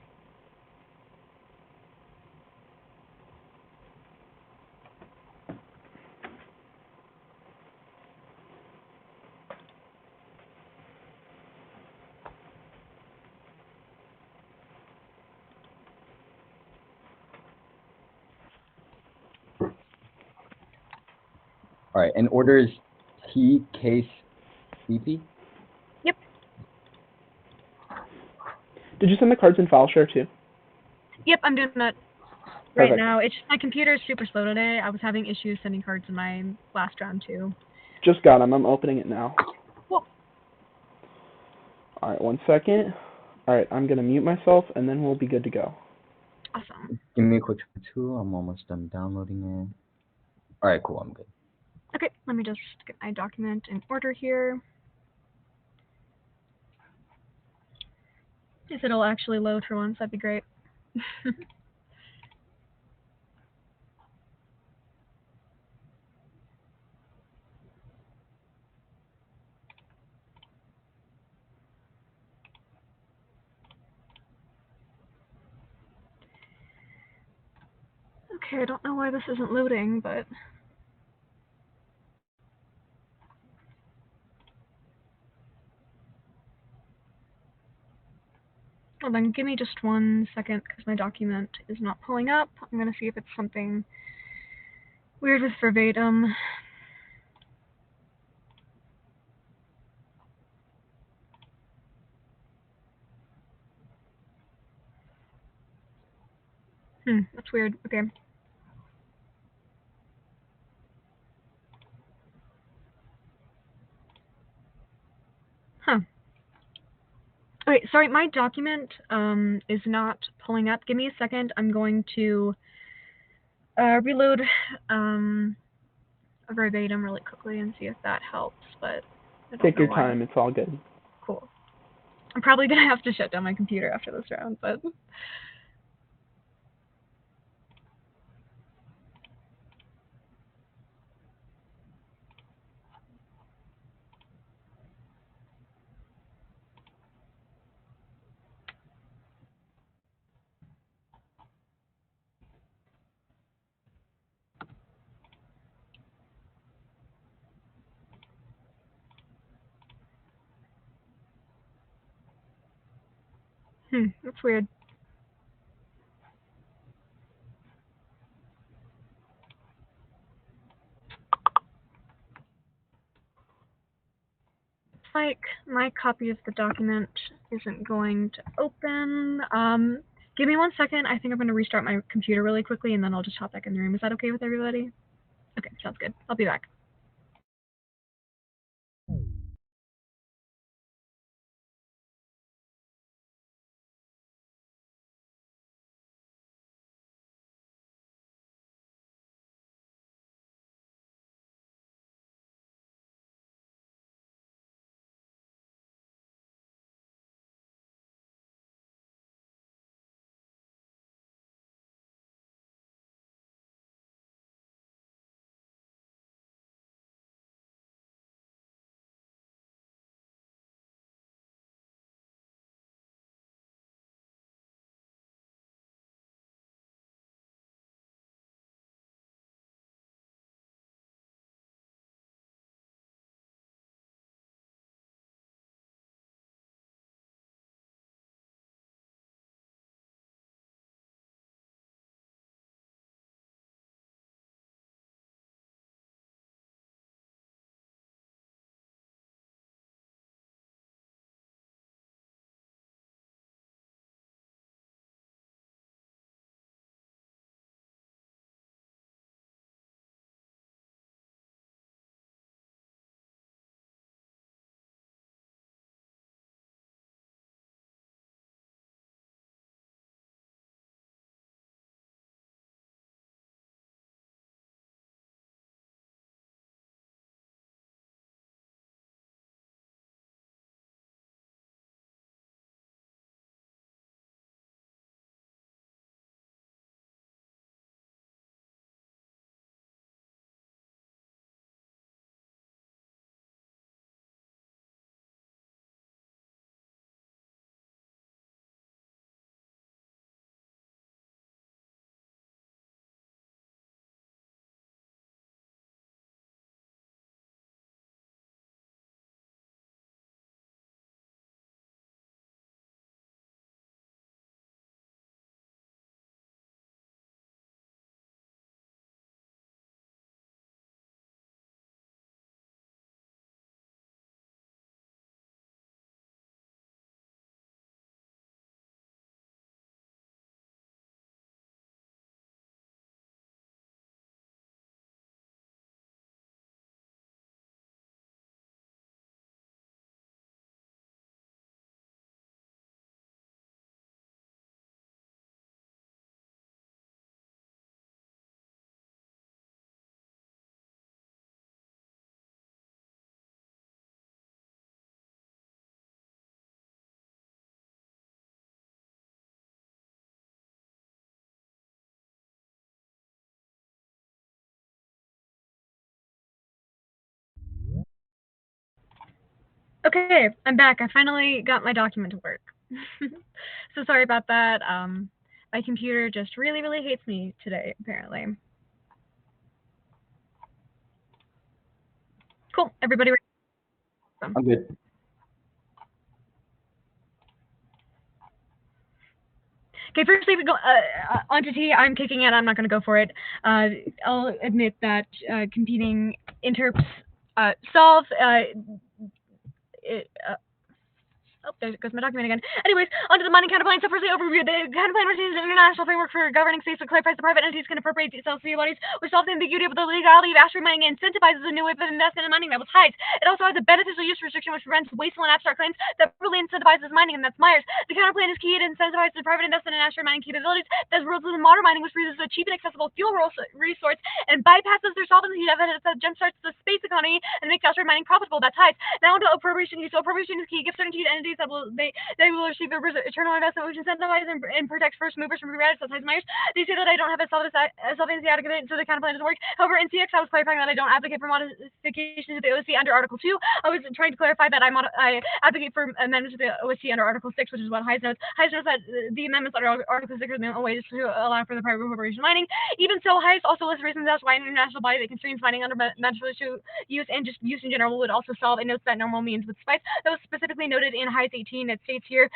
All right, and order is T case CP. Yep. Did you send the cards in file share too? Yep, I'm doing that right Perfect. now. It's just my computer is super slow today. I was having issues sending cards in my last round too. Just got them. I'm opening it now. Cool. All right, 1 second. All right, I'm gonna mute myself, and then we'll be good to go. Awesome. Give me a quick too. I'm almost done downloading it. All right, cool. I'm good. Okay, let me just get my document in order here. If it'll actually load for once, that'd be great. Okay, I don't know why this isn't loading, but... Well, then give me just 1 second, because my document is not pulling up. I'm going to see if it's something weird with verbatim. That's weird. Okay. Huh. Okay, sorry, my document is not pulling up. Give me a second. I'm going to reload a verbatim really quickly and see if that helps, but I don't Take know your why. time. It's all good. Cool. I'm probably going to have to shut down my computer after this round, but... that's weird. It's like my copy of the document isn't going to open. Give me 1 second. I think I'm going to restart my computer really quickly, and then I'll just hop back in the room. Is that okay with everybody? Okay, sounds good. I'll be back. Okay, I'm back. I finally got my document to work. So sorry about that. My computer just really, really hates me today, apparently. Cool. Everybody ready? I'm good. Okay, firstly, we go on to T. I'm kicking it. I'm not going to go for it. I'll admit that competing interps solve it. Oh, there goes my document again. Anyways, onto the mining counterplan. So firstly, overview. The counterplan retains an international framework for governing states that clarifies the private entities can appropriate CLC bodies, which solves the ambiguity of the legality of asteroid mining and incentivizes a new wave of investment in mining that was hides. It also has a beneficial use restriction which prevents wasteful and abstract claims that really incentivizes mining, and that's Myers. The counterplan is key to incentivize the private investment in asteroid mining capabilities that rules in modern mining, which produces a cheap and accessible fuel resource and bypasses their solvency evidence that jumpstarts the space economy and makes asteroid mining profitable. That's hides. Now onto appropriation key. So appropriation is key. Gives certainty to entities that they will receive a eternal investment, which incentivizes and protects first movers from previous size Myers. They say that I don't have a solvency adequate, so the counterplan doesn't work. However, in CX, I was clarifying that I don't advocate for modifications of the OC under Article 2. I was trying to clarify that I advocate for amendments to the OC under Article 6, which is what Hayes notes. Hayes notes that the amendments under Article 6 are the only way to allow for the private corporation mining. Even so, Hayes also lists reasons as why an international body that constrains mining under beneficial use and just use in general would also solve. It notes that normal means with spice. That was specifically noted in Hayes 18. It states here,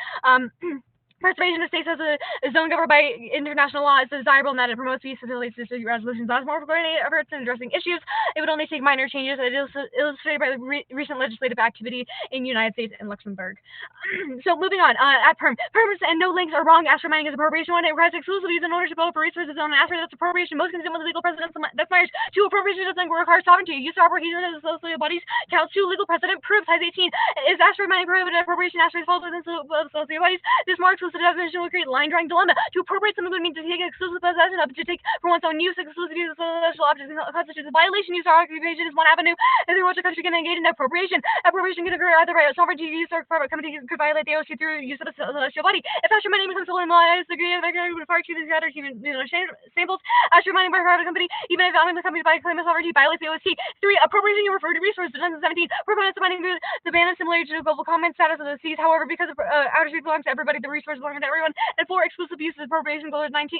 preservation of states as a zone governed by international law is desirable in that it promotes peace, facilitates dispute resolutions, allows more coordinated efforts in addressing issues. It would only take minor changes. It is illustrated by the recent legislative activity in the United States and Luxembourg. So moving on, at permits and no links are wrong. Asteroid mining is appropriation. One, it requires exclusive use and ownership over resources on an asteroid. That's appropriation. Most consistent with the legal precedents. That's Myers. Two, appropriation doesn't require sovereignty. Use of appropriation as associated bodies counts. Two, legal precedent proves. Hayes 18 is asteroid mining prohibited. Appropriation asteroids falls within associated bodies. This more exclusive definition will create line drawing dilemma. To appropriate something would mean to take exclusive possession of, to take for one's own use. Exclusive use of social objects constitutes a violation. Use or occupation is one avenue, and through which a country can engage in appropriation. Appropriation can occur either by sovereignty use or private company could violate the OC through use of a celestial body. If asteroid mining becomes solely immortalized, the degree of victory would far exceed the scattered human samples. Asteroid mining by a private company, even if the company by claim of sovereignty, violates the OC. 3. Appropriation can refer to resources. 2017. Proponents of mining the ban is similar to the global common status of the seas. However, because outer space belongs to everybody, the resources belong to everyone. And 4. Exclusive use of appropriation goal is 69.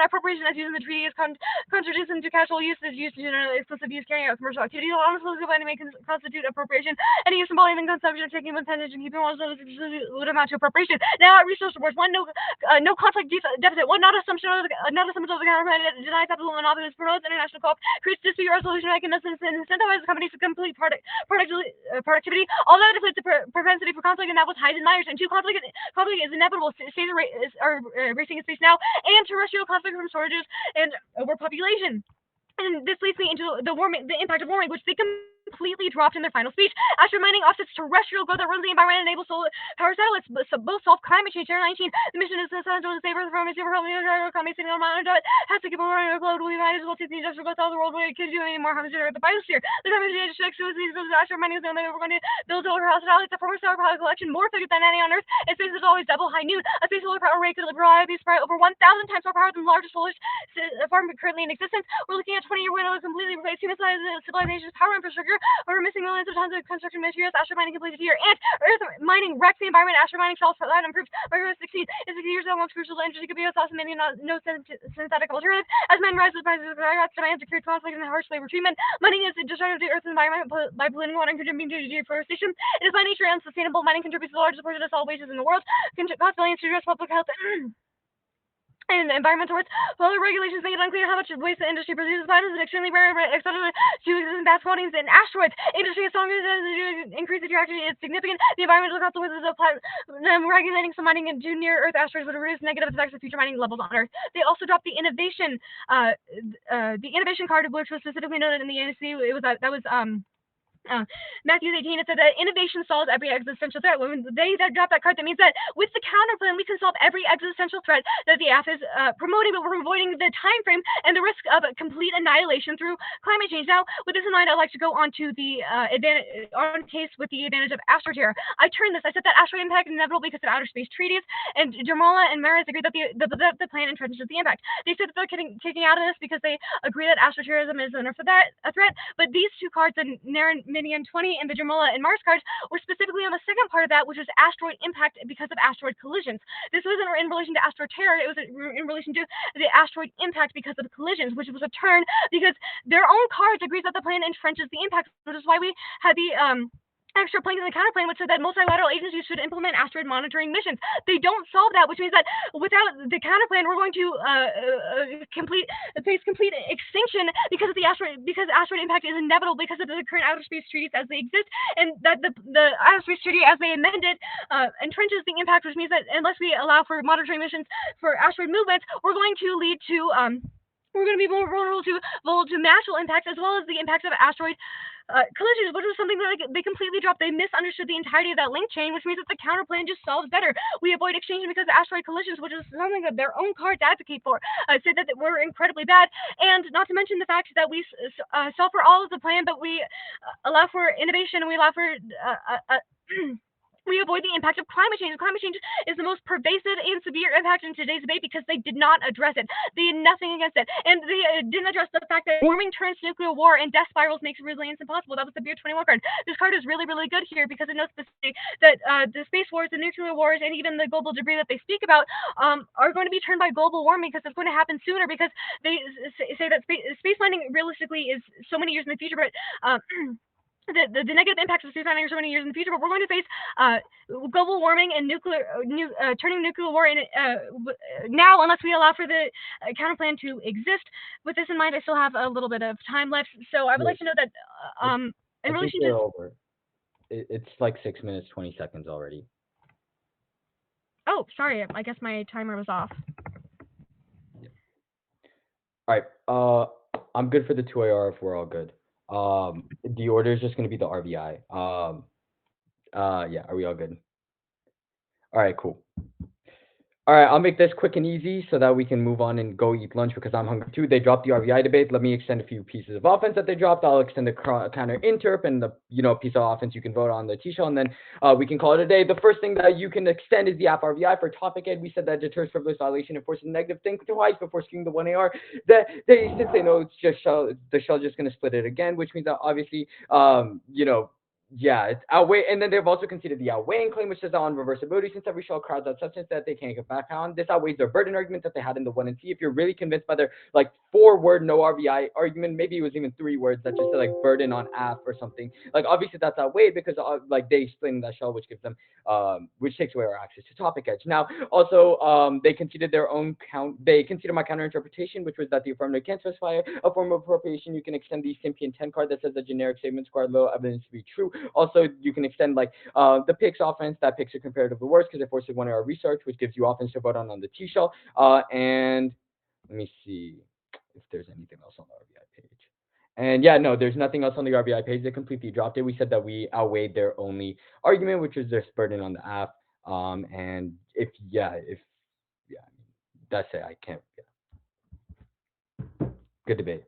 Appropriation as used in the treaty is contradiction to casual use is used to generate exclusive use carrying out commercial activities. Honestly, mining may constitute appropriation. Any use involving the consumption of taking percentage and keeping one would amount to appropriation. Now, at resource reports, 1. No conflict deficit. 1. Not assumption of the counterplan denies absolute monopoly, promotes international co-op, creates dispute resolution mechanisms, and incentivizes companies to complete productivity. All that deflates the propensity for conflict, and that was Hayes and Myers. And 2. Conflict is inevitable. States are racing in space now, and terrestrial conflict from storages and overpopulation. And this leads me into the impact of warming, which they completely dropped in their final speech. Asteroid mining offsets terrestrial growth that ruins the environment and enables solar power satellites, both solve climate change. 19. The mission is essential to save Earth from a super healthy economy, saving amount of it has to keep warming our globe. We might as well take the industrial growth all the world where it could do any more harm to the biosphere. The climate change asteroid mining is the only way we're going to build solar power satellites. The former solar power collection more effective than any on Earth. And space is always double high noon. A space solar power array could reliably supply over 1,000 times more power than the largest solar farm currently in existence. We're looking at 20-year window to completely replace human civilization's power infrastructure. We're missing millions of tons of construction materials. Asteroid mining completed here. And Earth mining wrecks the environment. Asteroid mining solves for that and improves Micro 16. Is 60 years ago most crucial to energy could be a sauce and maybe no synthetic alternative. As man rises, prices of demand to create conflict and harsh labor treatment. Mining is destructive to the Earth's environment by polluting water and contributing to deforestation. It is by nature unsustainable. Mining contributes to the largest portion of solid wastes in the world. Costs billions to address public health and environmental risks. While the regulations make it unclear how much waste the industry produces, is an extremely rare, except to existing vast quantities in asteroids. Industry is stronger to increase the trajectory is significant. The environmental consequences of regulating some mining into near Earth asteroids would reduce negative effects of future mining levels on Earth. They also dropped the innovation card, which was specifically noted in the NC. Matthew 18, it said that innovation solves every existential threat. When they dropped that card, that means that with the counterplan, we can solve every existential threat that the AF is promoting, but we're avoiding the time frame and the risk of complete annihilation through climate change. Now, with this in mind, I'd like to go on to the case with the advantage of astroterror. I said that asteroid impact is inevitable because of outer space treaties, and Dermola and Maris agree that the plan entrenches the impact. They said that they're taking out of this because they agree that astroterrorism is a threat, but these two cards, the Minion 20 and the Jamala and Mars cards were specifically on the second part of that, which was asteroid impact because of asteroid collisions. This wasn't in relation to asteroid terror, it was in relation to the asteroid impact because of collisions, which was a turn because their own cards agrees that the plan entrenches the impact, which is why we had the extra plank in the counterplan, which said that multilateral agencies should implement asteroid monitoring missions. They don't solve that, which means that without the counterplan, we're going to face complete extinction because of the asteroid impact is inevitable because of the current outer space treaties as they exist, and that the outer space treaty as they amend it entrenches the impact, which means that unless we allow for monitoring missions for asteroid movements, we're going to lead to we're going to be more vulnerable to natural impacts as well as the impacts of asteroid collisions, which was something that they completely dropped. They misunderstood the entirety of that link chain, which means that the counterplan just solves better. We avoid extinction because of asteroid collisions, which is something that their own cards advocate for. Say that we're incredibly bad, and not to mention the fact that we solve for all of the plan, but we allow for innovation and we allow for we avoid the impact of climate change. Climate change is the most pervasive and severe impact in today's debate because they did not address it. They did nothing against it. And they didn't address the fact that warming turns to nuclear war and death spirals makes resilience impossible. That was the Beer 21 card. This card is really, really good here because it knows specifically that the space wars, the nuclear wars, and even the global debris that they speak about are going to be turned by global warming because it's going to happen sooner because they say that space mining realistically is so many years in the future, but the negative impacts of space mining are so many years in the future, but we're going to face global warming and turning nuclear war in now unless we allow for the counterplan to exist. With this in mind, I still have a little bit of time left, so I would like to know that in relation to... over. It's like 6 minutes, 20 seconds already. Oh, sorry, I guess my timer was off. All right, I'm good for the 2 AR if we're all good. The order is just going to be the RBI. Yeah, are we all good? All right, cool. All right, I'll make this quick and easy so that we can move on and go eat lunch because I'm hungry too. They dropped the RBI debate. Let me extend a few pieces of offense that they dropped. I'll extend the counter interp and the piece of offense you can vote on the T-shell, and then we can call it a day. The first thing that you can extend is the app RBI for topic ed. We said that deters frivolous violation and forces negative. Think twice before skewing the 1AR. Since they know it's just the shell just going to split it again, which means that obviously yeah, it's outweigh, and then they've also considered the outweighing claim, which says on reversibility, since every shell crowds out substance that they can't get back on. This outweighs their burden argument that they had in the 1 and C. If you're really convinced by their 4-word no RBI argument, maybe it was even 3 words that just said burden on app or something. Obviously that's outweighed because they explain that shell, which gives them which takes away our access to topic edge. Now also they conceded their own they conceded my counter interpretation, which was that the affirmative can't specify a form of appropriation. You can extend the Sympian 10 card that says the generic statements require little evidence to be true. Also, you can extend the picks offense. That picks are comparatively worse because it forces 1AR research, which gives you offense to vote on the T-shell. And let me see if there's anything else on the RBI page. And yeah, no, there's nothing else on the RBI page. They completely dropped it. We said that we outweighed their only argument, which was their burden on the app. And that's it. I can't. Yeah. Good debate.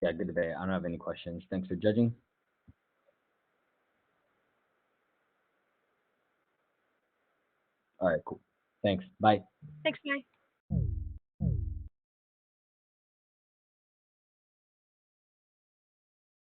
Yeah, good debate. I don't have any questions. Thanks for judging. All right, cool. Thanks. Bye. Thanks, bye.